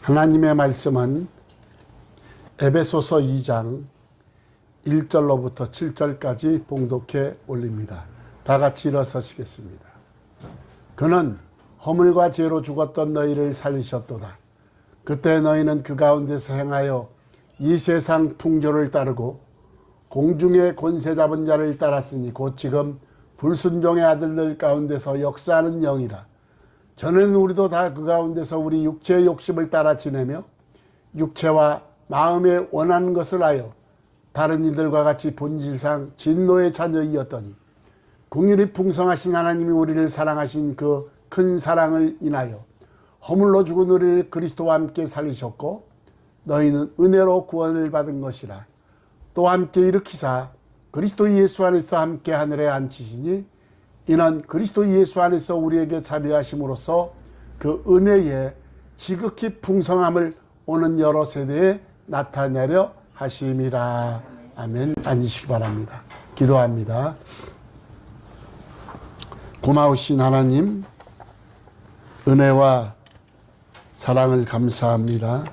하나님의 말씀은 에베소서 2장 1절로부터 7절까지 봉독해 올립니다. 다 같이 일어서시겠습니다. 그는 허물과 죄로 죽었던 너희를 살리셨도다. 그때 너희는 그 가운데서 행하여 이 세상 풍조를 따르고 공중의 권세 잡은 자를 따랐으니 곧 지금 불순종의 아들들 가운데서 역사하는 영이라. 전에는 우리도 다 그 가운데서 우리 육체의 욕심을 따라 지내며 육체와 마음에 원하는 것을 하여 다른 이들과 같이 본질상 진노의 자녀이었더니 긍휼이 풍성하신 하나님이 우리를 사랑하신 그 큰 사랑을 인하여 허물로 죽은 우리를 그리스도와 함께 살리셨고 너희는 은혜로 구원을 받은 것이라. 또 함께 일으키사 그리스도 예수 안에서 함께 하늘에 앉히시니 이는 그리스도 예수 안에서 우리에게 자비하심으로써 그 은혜의 지극히 풍성함을 오는 여러 세대에 나타내려 하심이라. 아멘. 앉으시기 바랍니다. 기도합니다. 고마우신 하나님, 은혜와 사랑을 감사합니다.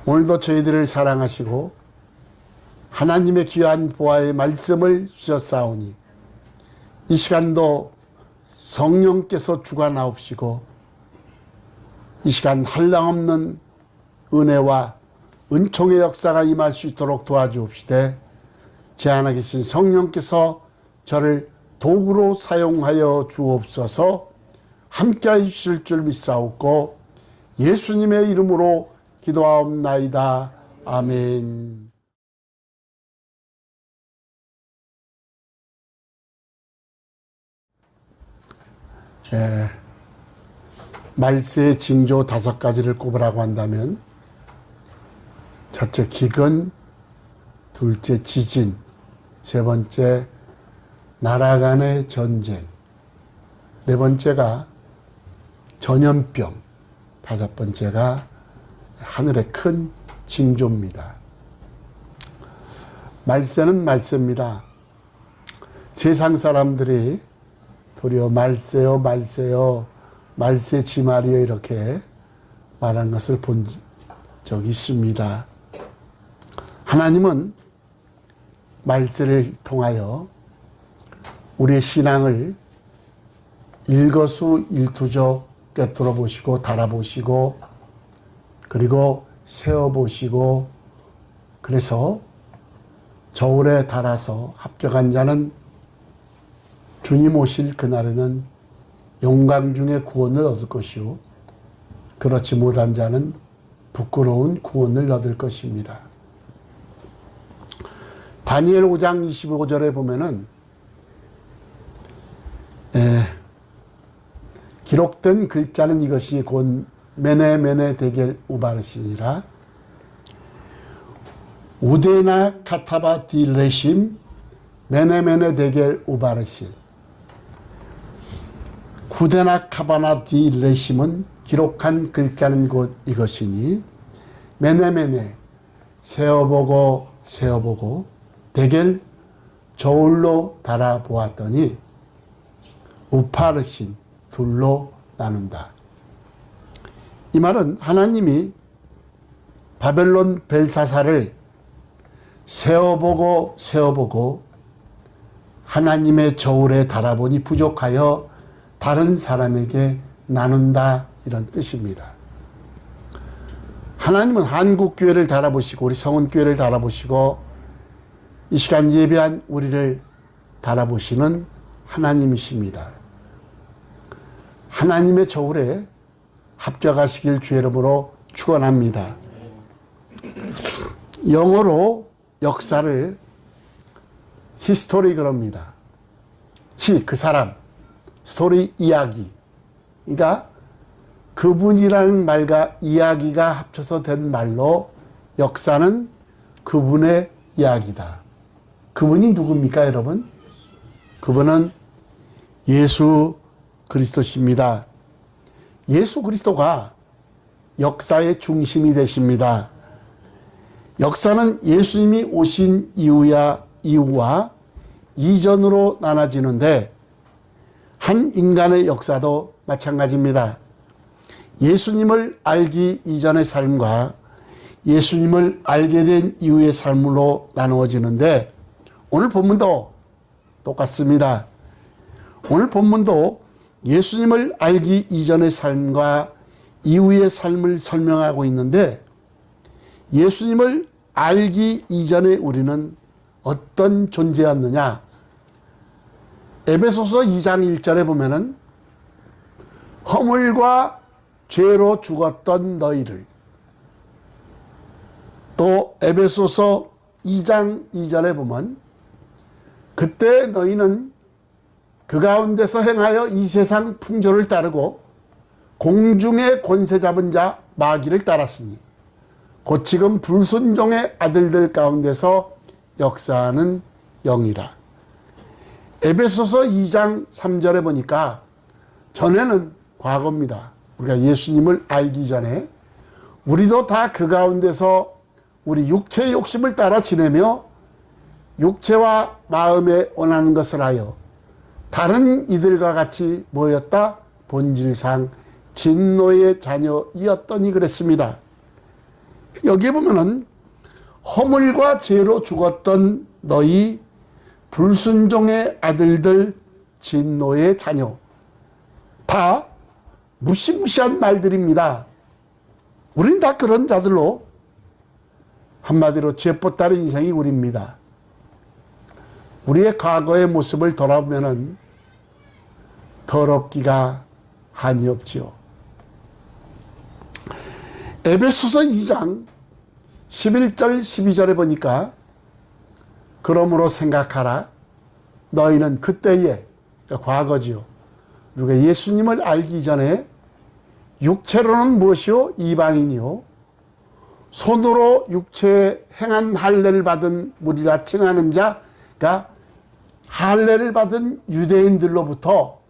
오늘도 저희들을 사랑하시고 하나님의 귀한 보화의 말씀을 주셨사오니 이 시간도 성령께서 주관하옵시고 이 시간 한량없는 은혜와 은총의 역사가 임할 수 있도록 도와주옵시되 제 안에 계신 성령께서 저를 도구로 사용하여 주옵소서. 함께하여 주실 줄 믿사옵고 예수님의 이름으로 기도하옵나이다. 아멘. 말세의 징조 5가지를 꼽으라고 한다면 첫째 기근, 둘째 지진, 세 번째 나라 간의 전쟁, 네 번째가 전염병, 다섯 번째가 하늘의 큰 징조입니다. 말세는 말세입니다. 세상 사람들이 도리어 말세요 말세요 말세 지말이요 이렇게 말한 것을 본 적이 있습니다. 하나님은 말세를 통하여 우리의 신앙을 일거수일투족 꿰뚫어 보시고 달아보시고 그리고 세어보시고 그래서 저울에 달아서 합격한 자는 주님 오실 그날에는 영광 중에 구원을 얻을 것이요 그렇지 못한 자는 부끄러운 구원을 얻을 것입니다. 다니엘 5장 25절에 보면은 기록된 글자는 이것이 곧 메네 데겔 우바르신이라. 우데나 카타바 디 레심 메네 데겔 우바르신. 구데나 카바나 디 레심은 기록한 글자는 곧 이것이니 메네 세어보고 데겔 저울로 달아보았더니 우파르신 둘로 나눈다. 이 말은 하나님이 바벨론 벨사사를 세어보고 하나님의 저울에 달아보니 부족하여 다른 사람에게 나눈다 이런 뜻입니다. 하나님은 한국교회를 달아보시고 우리 성은교회를 달아보시고 이 시간 예배한 우리를 달아보시는 하나님이십니다. 하나님의 저울에 합격하시길 주의 이름으로 축원합니다. 영어로 역사를 히스토리 그럽니다. 그 사람, 스토리 이야기. 그러니까 그분이라는 말과 이야기가 합쳐서 된 말로 역사는 그분의 이야기다. 그분이 누굽니까 여러분? 그분은 예수 그리스도십니다. 예수 그리스도가 역사의 중심이 되십니다. 역사는 예수님이 오신 이후와 이전으로 나눠지는데 한 인간의 역사도 마찬가지입니다. 예수님을 알기 이전의 삶과 예수님을 알게 된 이후의 삶으로 나누어지는데, 오늘 본문도 똑같습니다. 오늘 본문도 예수님을 알기 이전의 삶과 이후의 삶을 설명하고 있는데, 예수님을 알기 이전에 우리는 어떤 존재였느냐? 에베소서 2장 1절에 보면은 허물과 죄로 죽었던 너희를, 또 에베소서 2장 2절에 보면 그때 너희는 그 가운데서 행하여 이 세상 풍조를 따르고 공중의 권세 잡은 자 마귀를 따랐으니 곧 지금 불순종의 아들들 가운데서 역사하는 영이라. 에베소서 2장 3절에 보니까 전에는 과거입니다. 우리가 예수님을 알기 전에 우리도 다 그 가운데서 우리 육체의 욕심을 따라 지내며 육체와 마음에 원하는 것을 하여 다른 이들과 같이 뭐였다? 본질상 진노의 자녀이었더니 그랬습니다. 여기에 보면은 허물과 죄로 죽었던 너희 불순종의 아들들 진노의 자녀, 다 무시무시한 말들입니다. 우린 다 그런 자들로, 한마디로 죄법 따른 인생이 우리입니다. 우리의 과거의 모습을 돌아보면은 더럽기가 한이 없지요. 에베소서 2장 11절 12절에 보니까 그러므로 생각하라. 너희는 그때에, 그러니까 과거지요. 우리가 예수님을 알기 전에 육체로는 무엇이요? 이방인이요. 손으로 육체에 행한 할례를 받은 무리라 칭하는 자가 할례를 받은 유대인들로부터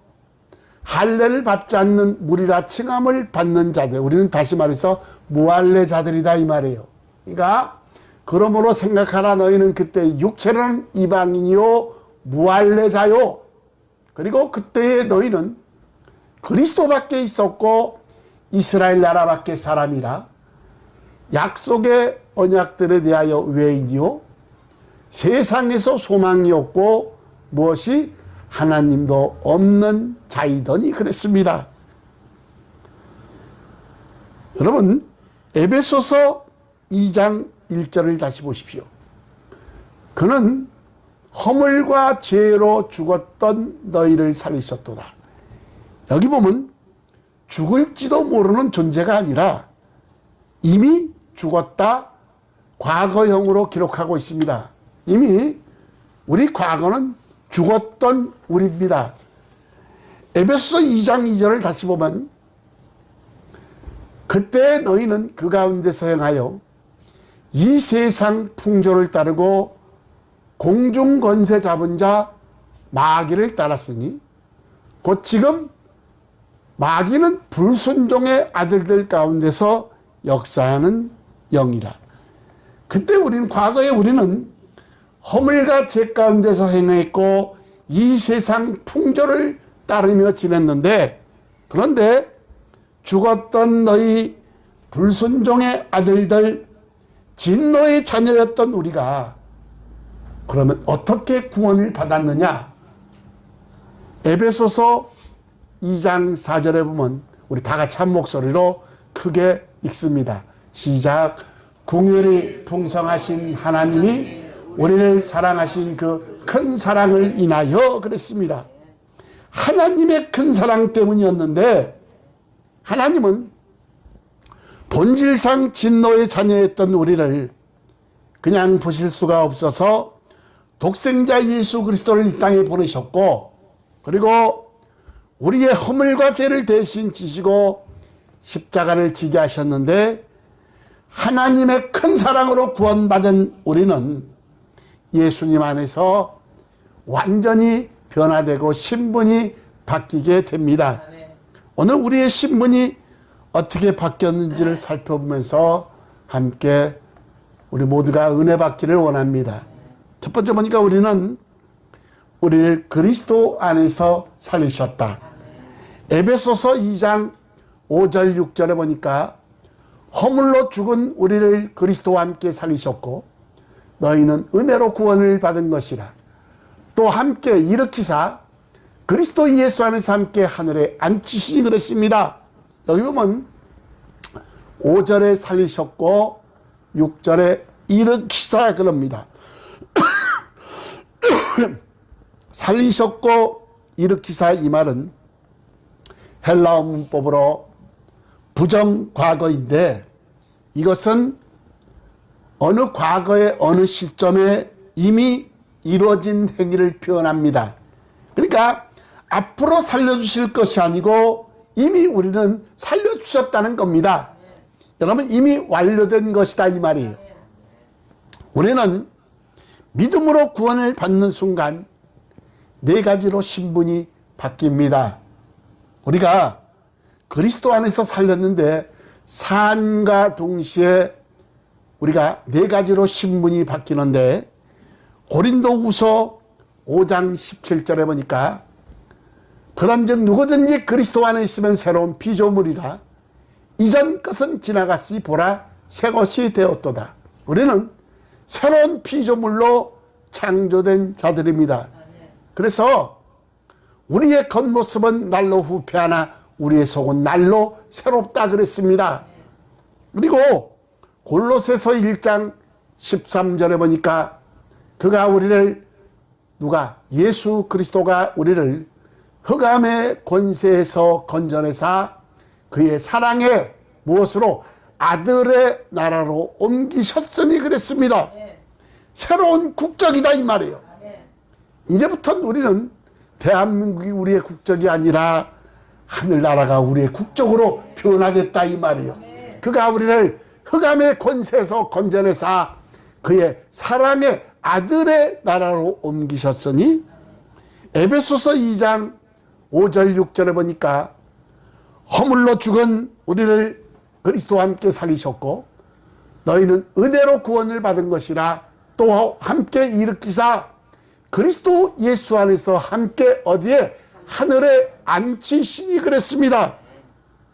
할례를 받지 않는 무리라 칭함을 받는 자들, 우리는 다시 말해서 무할례자들이다 이 말이에요. 그러니까 그러므로 생각하라. 너희는 그때 육체로는 이방인이요 무할례자요. 그리고 그때의 너희는 그리스도밖에 있었고 이스라엘 나라밖에 사람이라 약속의 언약들에 대하여 외인이요 세상에서 소망이 없고 무엇이 하나님도 없는 자이더니 그랬습니다. 여러분, 에베소서 2장 1절을 다시 보십시오. 그는 허물과 죄로 죽었던 너희를 살리셨도다. 여기 보면 죽을지도 모르는 존재가 아니라 이미 죽었다, 과거형으로 기록하고 있습니다. 이미 우리 과거는 죽었던 우리입니다. 에베소서 2장 2절을 다시 보면 그때 너희는 그 가운데서 행하여 이 세상 풍조를 따르고 공중 권세 잡은 자 마귀를 따랐으니 곧 지금 마귀는 불순종의 아들들 가운데서 역사하는 영이라. 그때 우리는, 과거에 우리는 허물과 죄 가운데서 행했고 이 세상 풍조를 따르며 지냈는데, 그런데 죽었던 너희 불순종의 아들들 진노의 자녀였던 우리가 그러면 어떻게 구원을 받았느냐? 에베소서 2장 4절에 보면 우리 다 같이 한 목소리로 크게 읽습니다. 시작. 긍휼이 풍성하신 하나님이 우리를 사랑하신 그 큰 사랑을 인하여 그랬습니다. 하나님의 큰 사랑 때문이었는데, 하나님은 본질상 진노의 자녀였던 우리를 그냥 보실 수가 없어서 독생자 예수 그리스도를 이 땅에 보내셨고, 그리고 우리의 허물과 죄를 대신 지시고 십자가를 지게 하셨는데, 하나님의 큰 사랑으로 구원받은 우리는 예수님 안에서 완전히 변화되고 신분이 바뀌게 됩니다. 오늘 우리의 신분이 어떻게 바뀌었는지를 살펴보면서 함께 우리 모두가 은혜 받기를 원합니다. 첫 번째 보니까 우리는 우리를 그리스도 안에서 살리셨다. 에베소서 2장 5절 6절에 보니까 허물로 죽은 우리를 그리스도와 함께 살리셨고 너희는 은혜로 구원을 받은 것이라. 또 함께 일으키사 그리스도 예수 안에서 함께 하늘에 앉히시니 그랬습니다. 여기 보면 5절에 살리셨고 6절에 일으키사 그럽니다. 살리셨고 일으키사 이 말은 헬라어 문법으로 부정과거인데 이것은 어느 과거의 어느 시점에 이미 이루어진 행위를 표현합니다. 그러니까 앞으로 살려주실 것이 아니고 이미 우리는 살려주셨다는 겁니다. 여러분, 이미 완료된 것이다 이 말이에요. 우리는 믿음으로 구원을 받는 순간 네 가지로 신분이 바뀝니다. 우리가 그리스도 안에서 살렸는데 사안과 동시에 우리가 네 가지로 신분이 바뀌는데 고린도후서 5장 17절에 보니까 그런즉 누구든지 그리스도 안에 있으면 새로운 피조물이라 이전 것은 지나갔으니 보라 새 것이 되었도다. 우리는 새로운 피조물로 창조된 자들입니다. 그래서 우리의 겉모습은 날로 후패하나 우리의 속은 날로 새롭다 그랬습니다. 그리고 골로새서 1장 13절에 보니까 그가 우리를 예수 그리스도가 우리를 흑암의 권세에서 건져내사 그의 사랑의 무엇으로 아들의 나라로 옮기셨으니 그랬습니다. 새로운 국적이다 이 말이에요. 이제부터 우리는 대한민국이 우리의 국적이 아니라 하늘나라가 우리의 국적으로 변화됐다 이 말이에요. 그가 우리를 흑암의 권세에서 건져내사 그의 사랑의 아들의 나라로 옮기셨으니 에베소서 2장 5절 6절에 보니까 허물로 죽은 우리를 그리스도와 함께 살리셨고 너희는 은혜로 구원을 받은 것이라. 또 함께 일으키사 그리스도 예수 안에서 함께 어디에 하늘에 앉히시니 그랬습니다.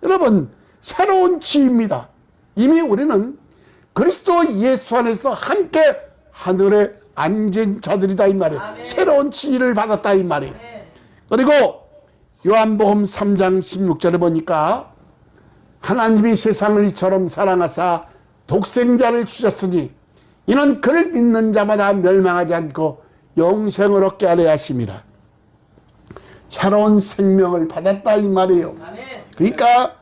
여러분, 새로운 지위입니다. 이미 우리는 그리스도 예수 안에서 함께 하늘에 앉은 자들이다 이 말이에요. 아멘. 새로운 지위를 받았다 이 말이에요. 아멘. 그리고 요한복음 3장 16절에 보니까 하나님이 세상을 이처럼 사랑하사 독생자를 주셨으니 이는 그를 믿는 자마다 멸망하지 않고 영생을 얻게 하려 하심이라. 새로운 생명을 받았다 이 말이에요. 그러니까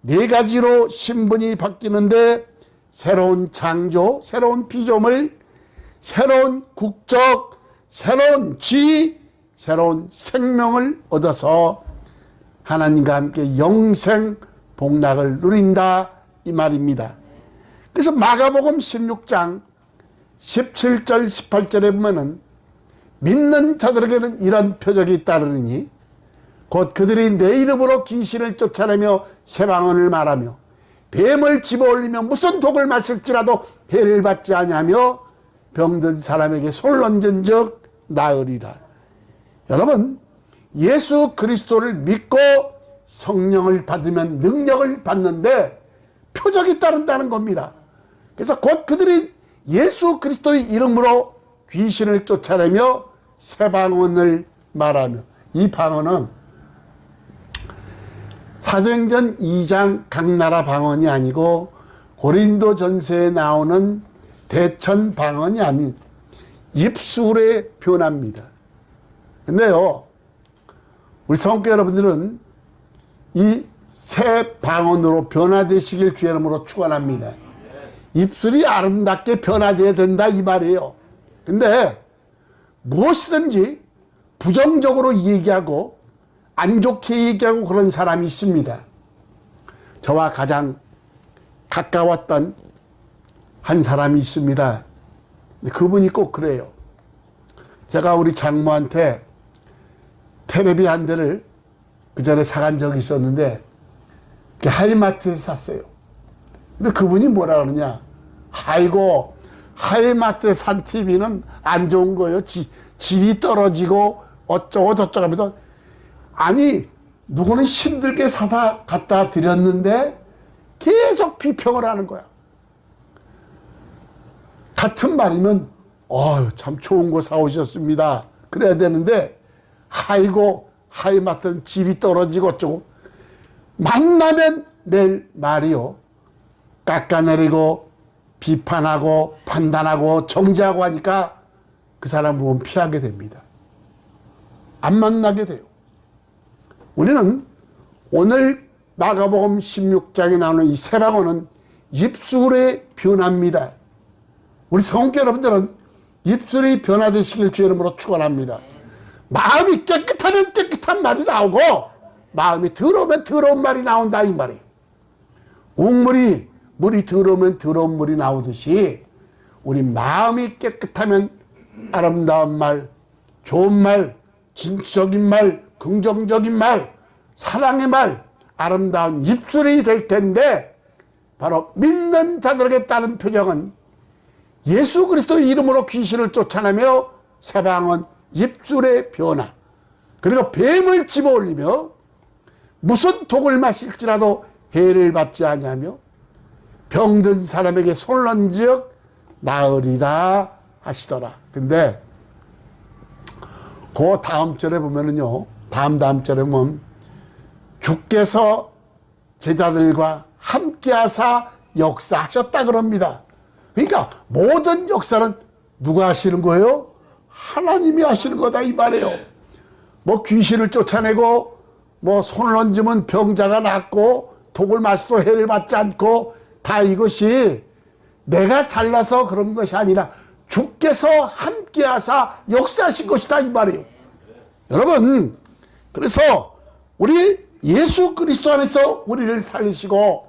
네 가지로 신분이 바뀌는데 새로운 창조, 새로운 피조물, 새로운 국적, 새로운 지위, 새로운 생명을 얻어서 하나님과 함께 영생 복락을 누린다 이 말입니다. 그래서 마가복음 16장 17절 18절에 보면은 믿는 자들에게는 이런 표적이 따르니 곧 그들이 내 이름으로 귀신을 쫓아내며 새 방언을 말하며 뱀을 집어올리며 무슨 독을 마실지라도 해를 받지 아니하며 병든 사람에게 손을 얹은 적 나으리라. 여러분, 예수 그리스도를 믿고 성령을 받으면 능력을 받는데 표적이 따른다는 겁니다. 그래서 곧 그들이 예수 그리스도의 이름으로 귀신을 쫓아내며 새 방언을 말하며, 이 방언은 사도행전 2장 각 나라 방언이 아니고 고린도 전서에 나오는 대천 방언이 아닌 입술의 변화입니다. 근데요, 우리 성교 여러분들은 이 새 방언으로 변화되시길 주의 이름으로 축원합니다. 입술이 아름답게 변화되어야 된다 이 말이에요. 근데 무엇이든지 부정적으로 얘기하고 안 좋게 얘기하고 그런 사람이 있습니다. 저와 가장 가까웠던 한 사람이 있습니다. 그분이 꼭 그래요. 제가 우리 장모한테 테레비 한 대를 그 전에 사간 적이 있었는데 하이마트에서 샀어요. 근데 그분이 뭐라 그러냐, 아이고 하이마트에 산 TV는 안 좋은 거예요. 질이 떨어지고 어쩌고 저쩌고 하면서, 아니 누구는 힘들게 사다 갖다 드렸는데 계속 비평을 하는 거야. 같은 말이면 참 좋은 거 사오셨습니다 그래야 되는데 아이고 하이마튼 질이 떨어지고 어쩌고 만나면 낼 말이요 깎아내리고 비판하고 판단하고 정죄하고 하니까 그 사람 보면 피하게 됩니다. 안 만나게 돼요. 우리는 오늘 마가복음 16장에 나오는 이 세 방언은 입술의 변화입니다. 우리 성교 여러분들은 입술이 변화되시길 주의 이름으로 축원합니다. 마음이 깨끗하면 깨끗한 말이 나오고 마음이 더러우면 더러운 말이 나온다 이 말이에요. 물이 더러우면 더러운 물이 나오듯이 우리 마음이 깨끗하면 아름다운 말, 좋은 말, 진취적인 말, 긍정적인 말, 사랑의 말, 아름다운 입술이 될 텐데 바로 믿는 자들에게 따른 표정은 예수 그리스도의 이름으로 귀신을 쫓아내며 세방은 입술의 변화 그리고 뱀을 집어올리며 무슨 독을 마실지라도 해를 받지 아니하며 병든 사람에게 손을 얹어 나으리라 하시더라. 근데 그 다음 절에 보면은요 다음 절에 보면 주께서 제자들과 함께 하사 역사하셨다 그럽니다. 그러니까 모든 역사는 누가 하시는 거예요? 하나님이 하시는 거다 이 말이에요. 뭐 귀신을 쫓아내고 뭐 손을 얹으면 병자가 낫고 독을 마셔도 해를 받지 않고 다 이것이 내가 잘나서 그런 것이 아니라 주께서 함께 하사 역사하신 것이다 이 말이에요. 여러분 그래서 우리 예수 그리스도 안에서 우리를 살리시고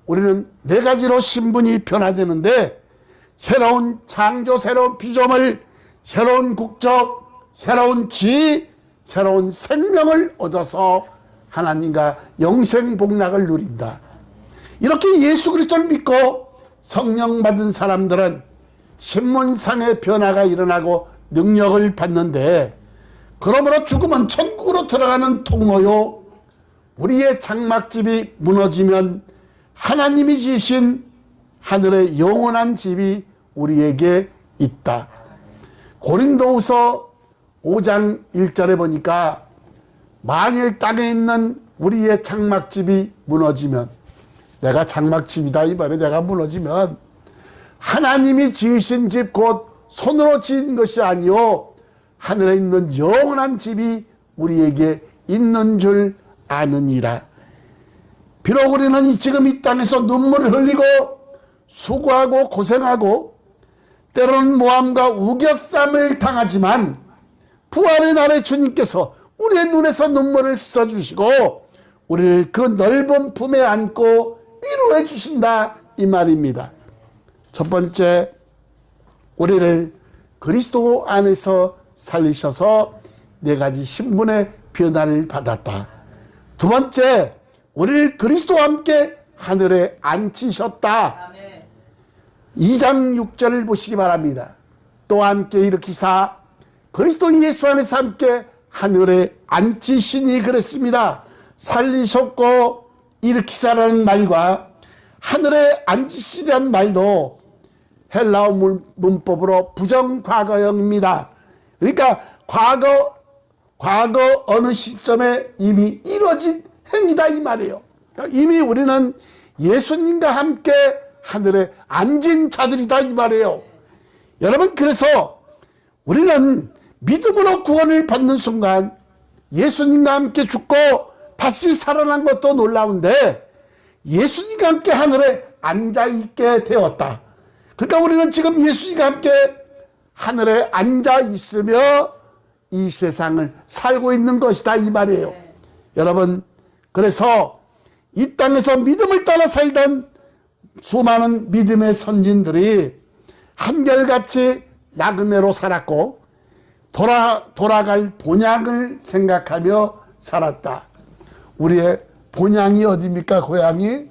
우리는 네 가지로 신분이 변화되는데 새로운 창조, 새로운 피조물, 새로운 국적, 새로운 지위, 새로운 생명을 얻어서 하나님과 영생 복락을 누린다. 이렇게 예수 그리스도를 믿고 성령 받은 사람들은 신문상의 변화가 일어나고 능력을 받는데 그러므로 죽으면 천국으로 들어가는 통로요 우리의 장막집이 무너지면 하나님이 지으신 하늘의 영원한 집이 우리에게 있다. 고린도후서 5장 1절에 보니까 만일 땅에 있는 우리의 장막집이 무너지면 내가 장막집이다 이 말에 내가 무너지면 하나님이 지으신 집 곧 손으로 지은 것이 아니요 하늘에 있는 영원한 집이 우리에게 있는 줄 아느니라. 비록 우리는 지금 이 땅에서 눈물을 흘리고 수고하고 고생하고 때로는 모함과 우겨쌈을 당하지만 부활의 날에 주님께서 우리의 눈에서 눈물을 씻어주시고 우리를 그 넓은 품에 안고 위로해 주신다 이 말입니다. 첫 번째 우리를 그리스도 안에서 살리셔서 네 가지 신분의 변화를 받았다. 두 번째 우리를 그리스도와 함께 하늘에 앉히셨다. 2장 6절을 보시기 바랍니다. 또 함께 일으키사 그리스도 예수 안에서 함께 하늘에 앉히시니 그랬습니다. 살리셨고 일으키사라는 말과 하늘에 앉히시라는 말도 헬라어 문법으로 부정과거형입니다. 그러니까 과거 어느 시점에 이미 이루어진 행위다 이 말이에요. 이미 우리는 예수님과 함께 하늘에 앉은 자들이다 이 말이에요. 여러분 그래서 우리는 믿음으로 구원을 받는 순간 예수님과 함께 죽고 다시 살아난 것도 놀라운데 예수님과 함께 하늘에 앉아있게 되었다. 그러니까 우리는 지금 예수님과 함께 하늘에 앉아있으며 이 세상을 살고 있는 것이다 이 말이에요. 여러분 그래서 이 땅에서 믿음을 따라 살던 수많은 믿음의 선진들이 한결같이 나그네로 살았고 돌아갈 본향을 생각하며 살았다. 우리의 본향이 어디입니까? 고향이?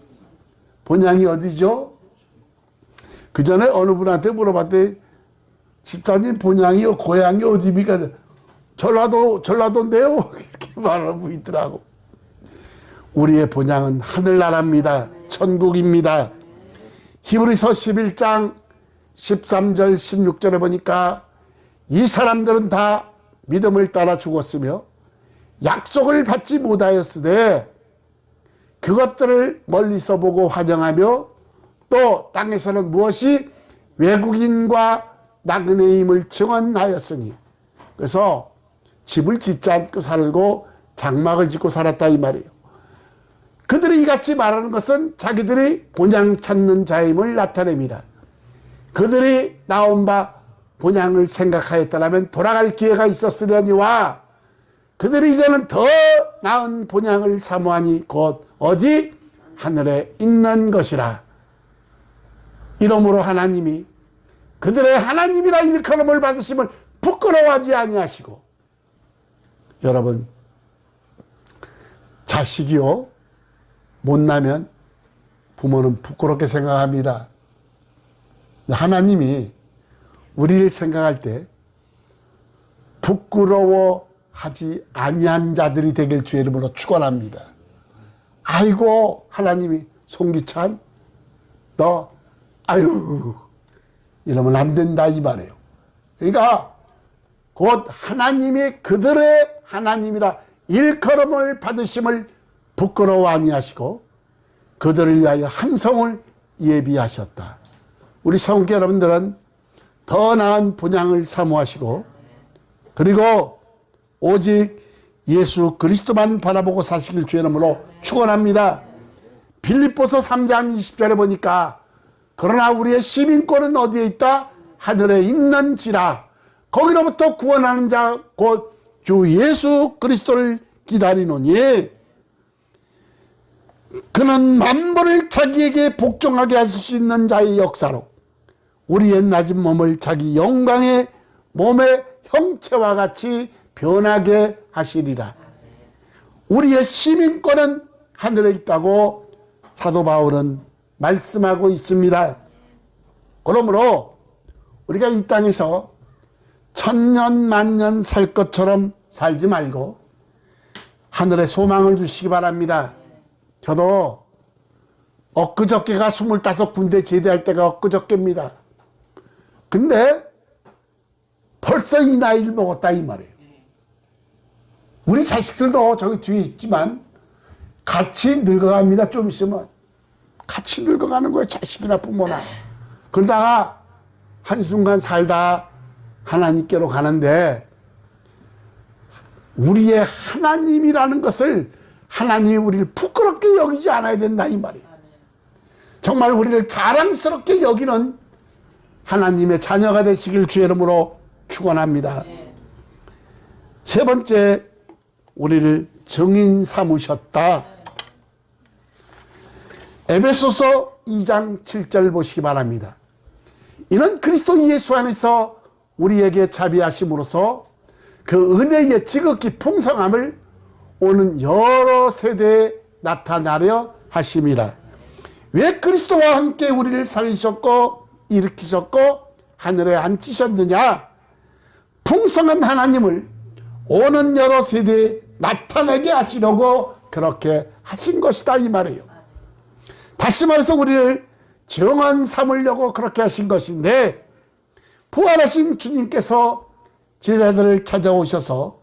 본향이 어디죠? 그 전에 어느 분한테 물어봤더니 집사님 본향이요 고향이 어디입니까? 전라도인데요. 이렇게 말하는 분이 있더라고. 우리의 본향은 하늘나라입니다. 천국입니다. 히브리서 11장 13절 16절에 보니까 이 사람들은 다 믿음을 따라 죽었으며 약속을 받지 못하였으되 그것들을 멀리서 보고 환영하며 또 땅에서는 무엇이 외국인과 나그네임을 증언하였으니, 그래서 집을 짓지 않고 살고 장막을 짓고 살았다 이 말이에요. 그들이 이같이 말하는 것은 자기들이 본향 찾는 자임을 나타냅니다. 그들이 나온 바 본향을 생각하였다면 돌아갈 기회가 있었으려니와 그들이 이제는 더 나은 본향을 사모하니 곧 어디? 하늘에 있는 것이라. 이러므로 하나님이 그들의 하나님이라 일컬음을 받으심을 부끄러워하지 아니하시고, 여러분, 자식이요 못나면 부모는 부끄럽게 생각합니다. 하나님이 우리를 생각할 때 부끄러워하지 아니한 자들이 되길 주의 이름으로 축원합니다. 아이고, 하나님이 송기찬 너 아유 이러면 안 된다 이 말이에요. 그러니까 곧 하나님이 그들의 하나님이라 일컬음을 받으심을 부끄러워 아니하시고 그들을 위하여 한 성을 예비하셨다. 우리 성도 여러분들은 더 나은 본향을 사모하시고 그리고 오직 예수 그리스도만 바라보고 사시길 주의 이름으로 축원합니다. 빌립보서 3장 20절에 보니까 그러나 우리의 시민권은 어디에 있다? 하늘에 있는지라. 거기로부터 구원하는 자 곧 주 예수 그리스도를 기다리노니 그는 만물을 자기에게 복종하게 하실 수 있는 자의 역사로 우리의 낮은 몸을 자기 영광의 몸의 형체와 같이 변하게 하시리라. 우리의 시민권은 하늘에 있다고 사도 바울은 말씀하고 있습니다. 그러므로 우리가 이 땅에서 천년 만년 살 것처럼 살지 말고 하늘에 소망을 주시기 바랍니다. 저도 엊그저께가 25군데 제대할 때가 엊그저께입니다. 근데 벌써 이 나이를 먹었다 이 말이에요. 우리 자식들도 저기 뒤에 있지만 같이 늙어갑니다. 좀 있으면 같이 늙어가는 거예요. 자식이나 부모나. 그러다가 한순간 살다 하나님께로 가는데 우리의 하나님이라는 것을 하나님이 우리를 부끄럽게 여기지 않아야 된다 이 말이에요. 정말 우리를 자랑스럽게 여기는 하나님의 자녀가 되시길 주의 이름으로 축원합니다. 세 번째, 우리를 증인 삼으셨다. 에베소서 2장 7절 보시기 바랍니다. 이는 그리스도 예수 안에서 우리에게 자비하심으로써 그 은혜의 지극히 풍성함을 오는 여러 세대에 나타나려 하심이라. 왜 그리스도와 함께 우리를 살리셨고 일으키셨고 하늘에 앉히셨느냐? 풍성한 하나님을 오는 여러 세대에 나타내게 하시려고 그렇게 하신 것이다 이 말이에요. 다시 말해서 우리를 증언 삼으려고 그렇게 하신 것인데, 부활하신 주님께서 제자들을 찾아오셔서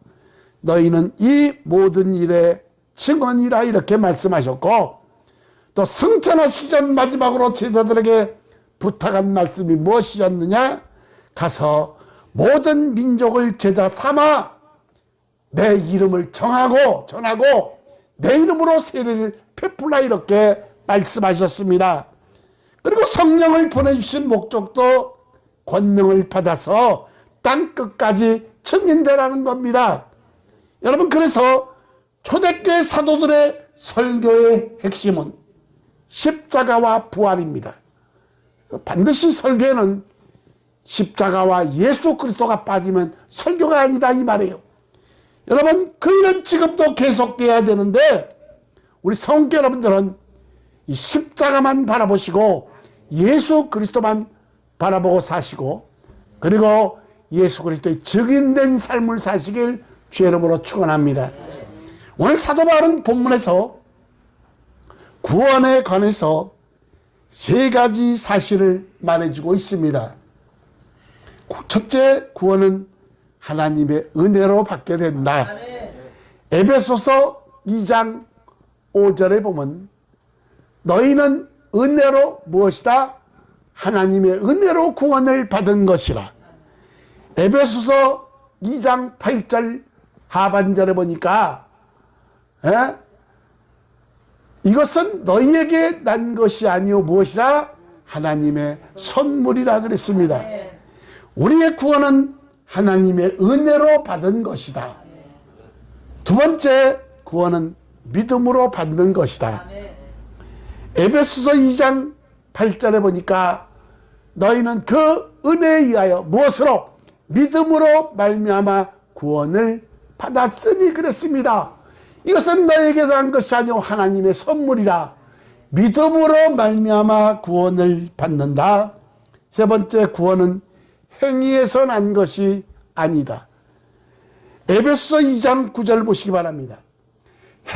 너희는 이 모든 일의 증언이라 이렇게 말씀하셨고, 또 승천하시기 전 마지막으로 제자들에게 부탁한 말씀이 무엇이었느냐? 가서 모든 민족을 제자 삼아 내 이름을 전하고 내 이름으로 세례를 베풀라 이렇게 말씀하셨습니다. 그리고 성령을 보내주신 목적도 권능을 받아서 땅끝까지 증인되라는 겁니다. 여러분, 그래서 초대교회 사도들의 설교의 핵심은 십자가와 부활입니다. 반드시 설교에는 십자가와 예수 그리스도가 빠지면 설교가 아니다 이 말이에요. 여러분, 그 일은 지금도 계속돼야 되는데 우리 성도 여러분들은 이 십자가만 바라보시고 예수 그리스도만 바라보고 사시고 그리고 예수 그리스도의 증인된 삶을 사시길 주의 이름으로 축원합니다. 오늘 사도 바울은 본문에서 구원에 관해서 세 가지 사실을 말해주고 있습니다. 첫째, 구원은 하나님의 은혜로 받게 된다. 에베소서 2장 5절에 보면 너희는 은혜로 무엇이다? 하나님의 은혜로 구원을 받은 것이라. 에베소서 2장 8절 하반절에 보니까 이것은 너희에게 난 것이 아니오 무엇이라? 하나님의 선물이라 그랬습니다. 우리의 구원은 하나님의 은혜로 받은 것이다. 두 번째, 구원은 믿음으로 받는 것이다. 에베소서 2장 8절에 보니까 너희는 그 은혜에 의하여 무엇으로? 믿음으로 말미암아 구원을 받았으니 그랬습니다. 이것은 너에게 난 것이 아니오 하나님의 선물이라. 믿음으로 말미암아 구원을 받는다. 세 번째, 구원은 행위에서 난 것이 아니다. 에베소서 2장 9절 보시기 바랍니다.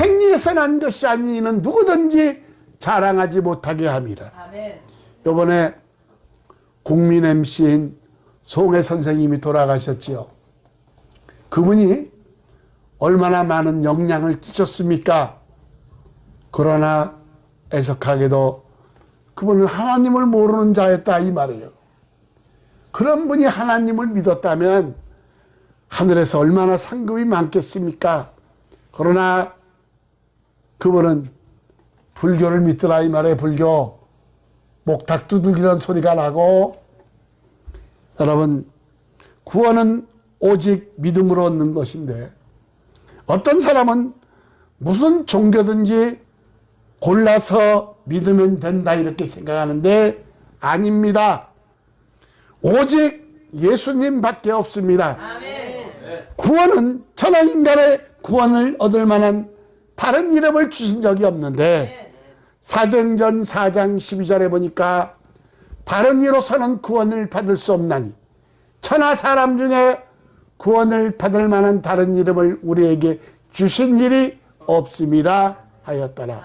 행위에서 난 것이 아니는 누구든지 자랑하지 못하게 합니다. 이번에 국민 MC인 송혜 선생님이 돌아가셨지요. 그분이 얼마나 많은 영향을 끼쳤습니까? 그러나 애석하게도 그분은 하나님을 모르는 자였다 이 말이에요. 그런 분이 하나님을 믿었다면 하늘에서 얼마나 상급이 많겠습니까? 그러나 그분은 불교를 믿더라 이 말에 불교 목탁 두들기는 소리가 나고, 여러분, 구원은 오직 믿음으로 얻는 것인데 어떤 사람은 무슨 종교든지 골라서 믿으면 된다 이렇게 생각하는데 아닙니다. 오직 예수님밖에 없습니다. 구원은 천하 인간의 구원을 얻을 만한 다른 이름을 주신 적이 없는데 사도행전 4장 12절에 보니까 다른 이로서는 구원을 받을 수 없나니 천하 사람 중에 구원을 받을 만한 다른 이름을 우리에게 주신 일이 없음이라 하였더라.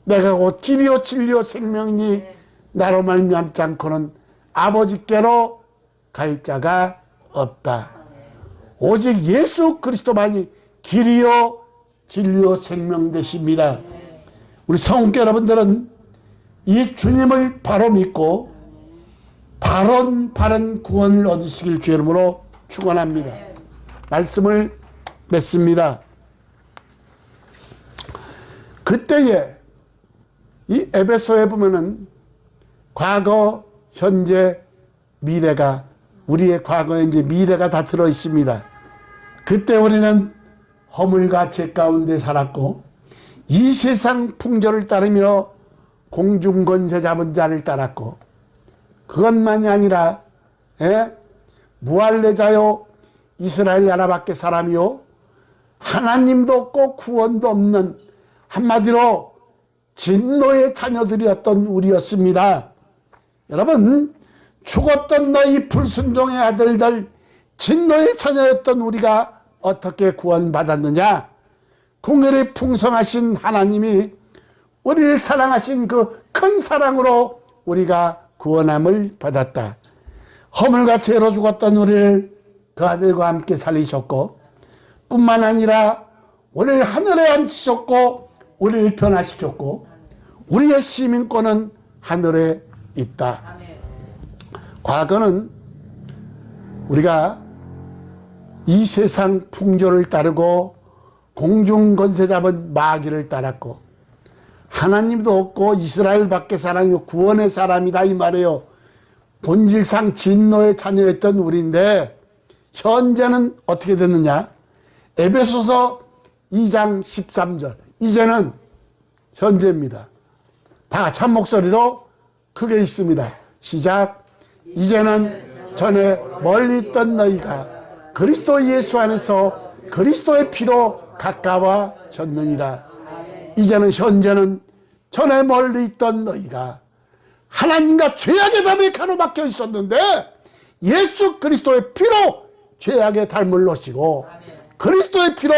내가 곧 길이요 진리요 생명이니 나로 말미암지 않고는 아버지께로 갈 자가 없다. 오직 예수 그리스도만이 길이요 진리요 생명 되십니다. 우리 성도 여러분들은 이 주님을 바로 믿고 바른 구원을 얻으시길 주의 이름으로 축원합니다. 말씀을 맺습니다. 그때에 이 에베소에 보면은 과거, 현재, 미래가, 우리의 과거, 현재, 미래가 다 들어 있습니다. 그때 우리는 허물과 죄 가운데 살았고 이 세상 풍조를 따르며 공중 권세 잡은 자를 따랐고, 그것만이 아니라 무할례자요 이스라엘 나라 밖의 사람이요 하나님도 없고 구원도 없는, 한마디로 진노의 자녀들이었던 우리였습니다. 여러분, 죽었던 너희 불순종의 아들들, 진노의 자녀였던 우리가 어떻게 구원받았느냐? 공혈이 풍성하신 하나님이 우리를 사랑하신 그 큰 사랑으로 우리가 구원함을 받았다. 허물과 죄로 죽었던 우리를 그 아들과 함께 살리셨고, 뿐만 아니라 우리를 하늘에 앉히셨고 우리를 변화시켰고 우리의 시민권은 하늘에 있다. 과거는 우리가 이 세상 풍조를 따르고 공중 권세 잡은 마귀를 따랐고 하나님도 없고 이스라엘 밖의 사람이고 구원의 사람이다 이 말이에요. 본질상 진노의 자녀였던 우리인데 현재는 어떻게 됐느냐? 에베소서 2장 13절. 이제는 현재입니다. 다 같이 한 목소리로 크게 읽습니다. 시작. 이제는 전에 멀리 있던 너희가 그리스도 예수 안에서 그리스도의 피로 가까워졌느니라. 이제는 현재는 전에 멀리 있던 너희가 하나님과 죄악의 담에가로 막혀 있었는데 예수 그리스도의 피로 죄악의 담을 놓으시고 그리스도의 피로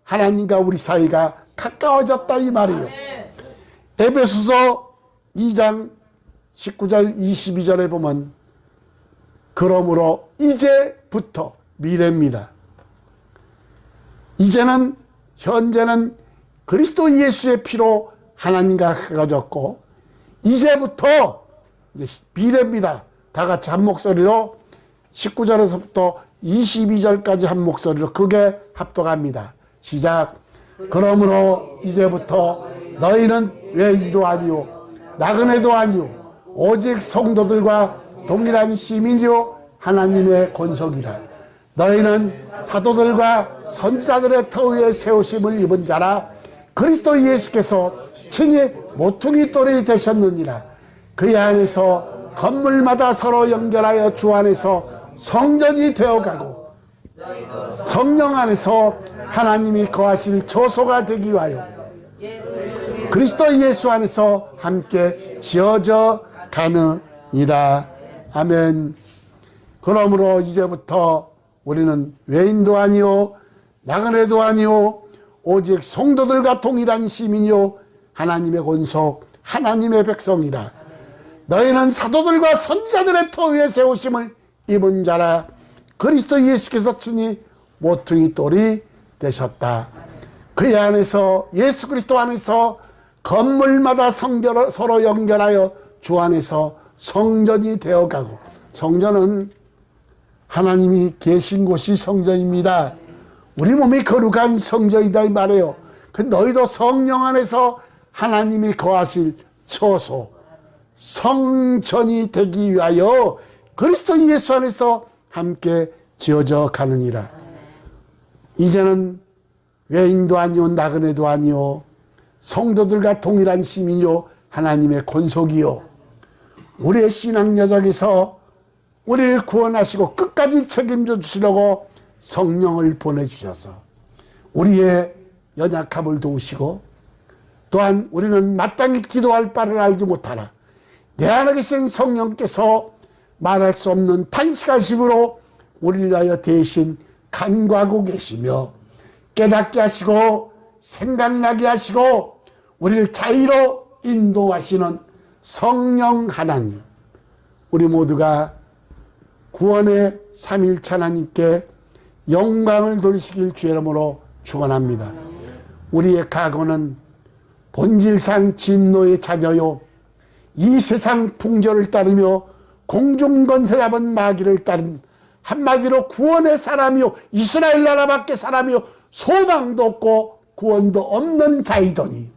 하나님과 우리 사이가 가까워졌다 이 말이에요. 에베소서 2장 19절 22절에 보면 그러므로 이제부터 미래입니다. 이제는 현재는 그리스도 예수의 피로 하나님과 가졌고 이제부터 미래입니다. 다 같이 한 목소리로 19절에서부터 22절까지 한 목소리로 크게 합독합니다. 시작. 그러므로 이제부터 너희는 외인도 아니요 나그네도 아니요 오직 성도들과 동일한 시민이요 하나님의 권속이라. 너희는 사도들과 선지자들의 터 위에 세우심을 입은 자라. 그리스도 예수께서 친히 모퉁이 돌이 되셨느니라. 그의 안에서 건물마다 서로 연결하여 주 안에서 성전이 되어가고 성령 안에서 하나님이 거하실 처소가 되기 위하여 그리스도 예수 안에서 함께 지어져 가느니라. 아멘. 그러므로 이제부터 우리는 외인도 아니요 나그네도 아니요 오직 성도들과 동일한 시민이요 하나님의 권속 하나님의 백성이라. 너희는 사도들과 선지자들의 터 위에 세우심을 입은 자라. 그리스도 예수께서 친히 모퉁이 돌이 되셨다. 그의 안에서 예수 그리스도 안에서 건물마다 서로 연결하여 주 안에서 성전이 되어가고, 성전은 하나님이 계신 곳이 성전입니다. 우리 몸이 거룩한 성전이다 이 말이에요. 너희도 성령 안에서 하나님이 거하실 처소 성전이 되기 위하여 그리스도 예수 안에서 함께 지어져 가느니라. 이제는 외인도 아니요 나그네도 아니요 성도들과 동일한 시민이요 하나님의 권속이요 우리의 신앙 여정에서 우리를 구원하시고 끝까지 책임져 주시려고 성령을 보내주셔서 우리의 연약함을 도우시고, 또한 우리는 마땅히 기도할 바를 알지 못하나 내 안에 계신 성령께서 말할 수 없는 탄식하심으로 우리를 위하여 대신 간구하고 계시며 깨닫게 하시고 생각나게 하시고 우리를 자유로 인도하시는 성령 하나님, 우리 모두가 구원의 삼위일체 하나님께 영광을 돌리시길 주의 이름으로 축원합니다. 우리의 각오는 본질상 진노의 자녀요 이 세상 풍조를 따르며 공중권세 잡은 마귀를 따른 한마디로 구원의 사람이요 이스라엘 나라 밖의 사람이요 소망도 없고 구원도 없는 자이더니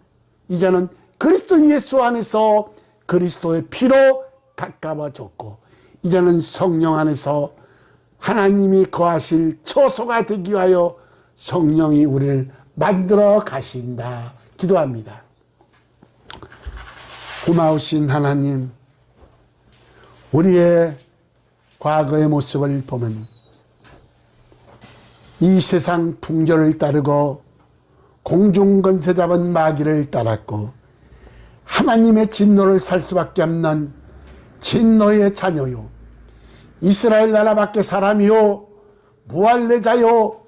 이제는 그리스도 예수 안에서 그리스도의 피로 가까워졌고 이제는 성령 안에서 하나님이 거하실 처소가 되기 위하여 성령이 우리를 만들어 가신다. 기도합니다. 고마우신 하나님, 우리의 과거의 모습을 보면 이 세상 풍조를 따르고 공중권세 잡은 마귀를 따랐고 하나님의 진노를 살 수밖에 없는 진노의 자녀요 이스라엘 나라 밖의 사람이요 무할례자요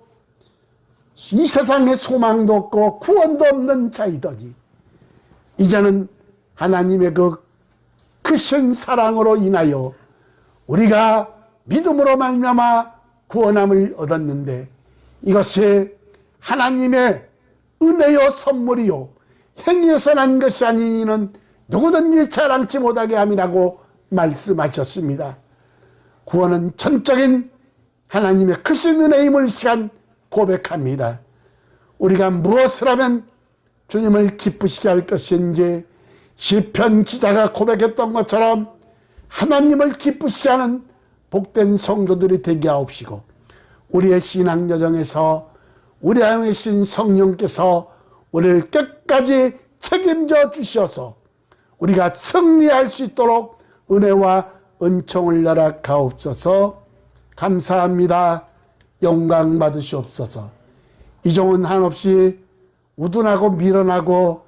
이 세상에 소망도 없고 구원도 없는 자이더니 이제는 하나님의 그 크신 사랑으로 인하여 우리가 믿음으로 말미암아 구원함을 얻었는데 이것이 하나님의 은혜요 선물이요 행위에서 난 것이 아닌 이는 누구든지 자랑치 못하게 함이라고 말씀하셨습니다. 구원은 전적인 하나님의 크신 은혜임을 이 시간 고백합니다. 우리가 무엇을 하면 주님을 기쁘시게 할 것인지 시편 기자가 고백했던 것처럼 하나님을 기쁘시게 하는 복된 성도들이 되게 하옵시고 우리의 신앙 여정에서 우리 안에 계신 성령께서 우리를 끝까지 책임져 주셔서 우리가 승리할 수 있도록 은혜와 은총을 허락하옵소서. 감사합니다. 영광 받으시옵소서. 이종은 한없이 우둔하고 미련하고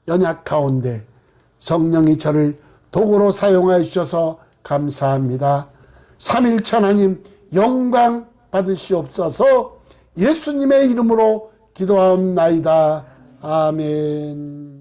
연약 가운데 성령이 저를 도구로 사용하여 주셔서 감사합니다. 삼일체 하나님 영광 받으시옵소서. 예수님의 이름으로 기도하옵나이다. 아멘.